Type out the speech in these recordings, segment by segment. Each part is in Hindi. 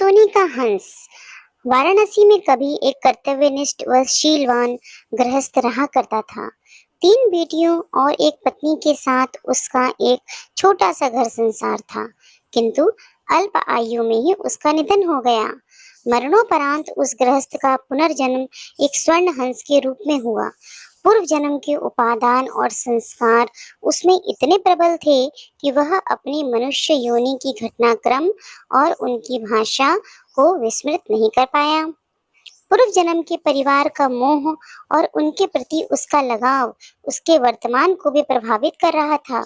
सोने का हंस। वाराणसी में कभी एक कर्तव्यनिष्ठ व शीलवान गृहस्थ रहा करता था। 3 बेटियों और एक पत्नी के साथ उसका एक छोटा सा घर संसार था, किंतु अल्प आयु में ही उसका निधन हो गया। मरणोपरांत उस गृहस्थ का पुनर्जन्म एक स्वर्ण हंस के रूप में हुआ। पूर्व जन्म के उपादान और संस्कार उसमें इतने प्रबल थे कि वह अपनी मनुष्य योनि की घटनाक्रम और उनकी भाषा को विस्मृत नहीं कर पाया। पूर्व जन्म के परिवार का मोह और उनके प्रति उसका लगाव उसके वर्तमान को भी प्रभावित कर रहा था।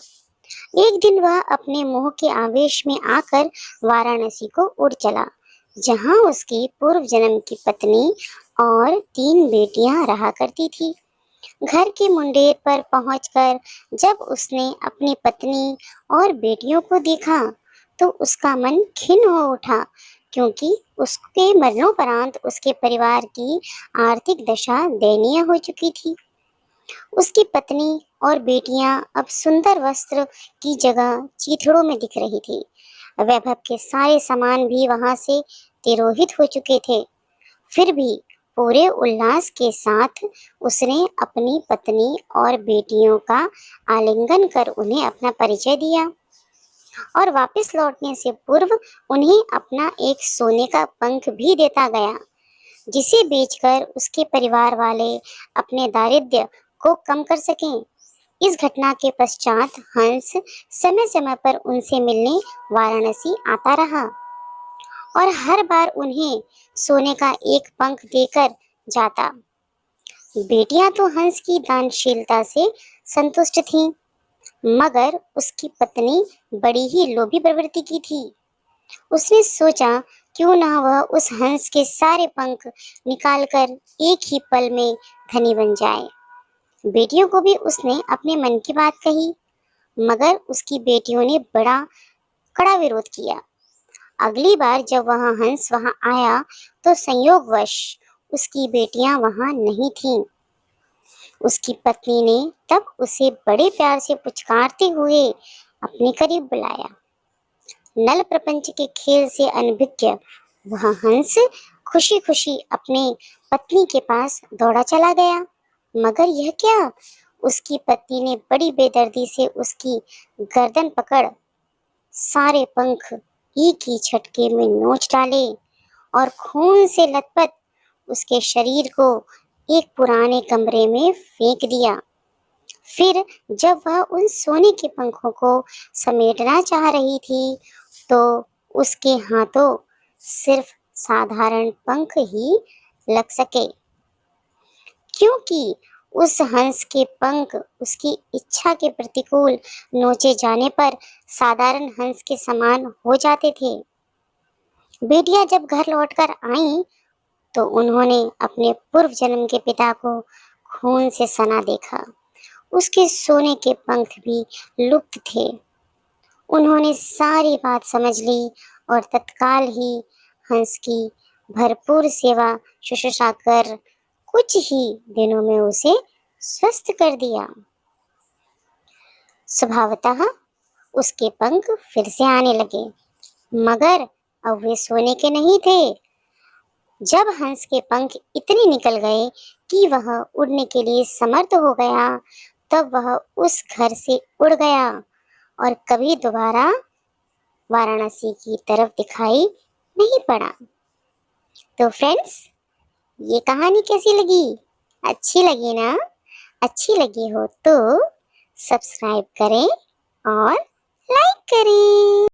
एक दिन वह अपने मोह के आवेश में आकर वाराणसी को उड़ चला, जहां उसकी पूर्व जन्म की पत्नी और 3 बेटियां रहा करती थी। घर के मुंडेर पर पहुंचकर जब उसने अपनी पत्नी और बेटियों को देखा, तो उसका मन खिन्न हो उठा, क्योंकि उसके मरणोपरांत उसके परिवार की आर्थिक दशा दयनीय हो चुकी थी। उसकी पत्नी और बेटियां अब सुंदर वस्त्र की जगह चीथड़ों में दिख रही थी। वैभव के सारे सामान भी वहां से तिरोहित हो चुके थे। फिर भी पूरे उल्लास के साथ उसने अपनी पत्नी और बेटियों का आलिंगन कर उन्हें अपना परिचय दिया और वापस लौटने से पूर्व उन्हें अपना एक सोने का पंख भी देता गया, जिसे बेचकर उसके परिवार वाले अपने दारिद्र्य को कम कर सकें। इस घटना के पश्चात हंस समय समय पर उनसे मिलने वाराणसी आता रहा और हर बार उन्हें सोने का एक पंख देकर जाता। बेटियां तो हंस की दानशीलता से संतुष्ट थीं, मगर उसकी पत्नी बड़ी ही लोभी प्रवृत्ति की थी। उसने सोचा, क्यों ना वह उस हंस के सारे पंख निकालकर एक ही पल में धनी बन जाए। बेटियों को भी उसने अपने मन की बात कही, मगर उसकी बेटियों ने बड़ा कड़ा विरोध किया। अगली बार जब वह हंस वहां आया, तो संयोगवश उसकी बेटियां वहां नहीं थीं। उसकी पत्नी ने तब उसे बड़े प्यार से पुचकारते हुए अपने करीब बुलाया। नल प्रपंच के खेल से अनभिज्ञ वह हंस खुशी खुशी अपने पत्नी के पास दौड़ा चला गया, मगर यह क्या, उसकी पत्नी ने बड़ी बेदर्दी से उसकी गर्दन पकड़ सारे पंख एक ही झटके में नोच डाले और खून से लथपथ उसके शरीर को एक पुराने कमरे में फेंक दिया। फिर जब वह उन सोने के पंखों को समेटना चाह रही थी, तो उसके हाथों सिर्फ साधारण पंख ही लग सके, क्योंकि उस हंस के पंख उसकी इच्छा के प्रतिकूल नोचे जाने पर साधारण हंस के समान हो जाते थे। बेटियां जब घर लौटकर आईं, तो उन्होंने अपने पूर्व जन्म के पिता को खून से सना देखा। उसके सोने के पंख भी लुप्त थे। उन्होंने सारी बात समझ ली और तत्काल ही हंस की भरपूर सेवा शुश्रूषा कर कुछ ही दिनों में उसे स्वस्थ कर दिया। स्वभावतः उसके पंख फिर से आने लगे, मगर अब वे सोने के नहीं थे। जब हंस के पंख इतने निकल गए कि वह उड़ने के लिए समर्थ हो गया, तब वह उस घर से उड़ गया और कभी दोबारा वाराणसी की तरफ दिखाई नहीं पड़ा। तो फ्रेंड्स, ये कहानी कैसी लगी? अच्छी लगी ना? अच्छी लगी हो तो सब्सक्राइब करें और लाइक करें।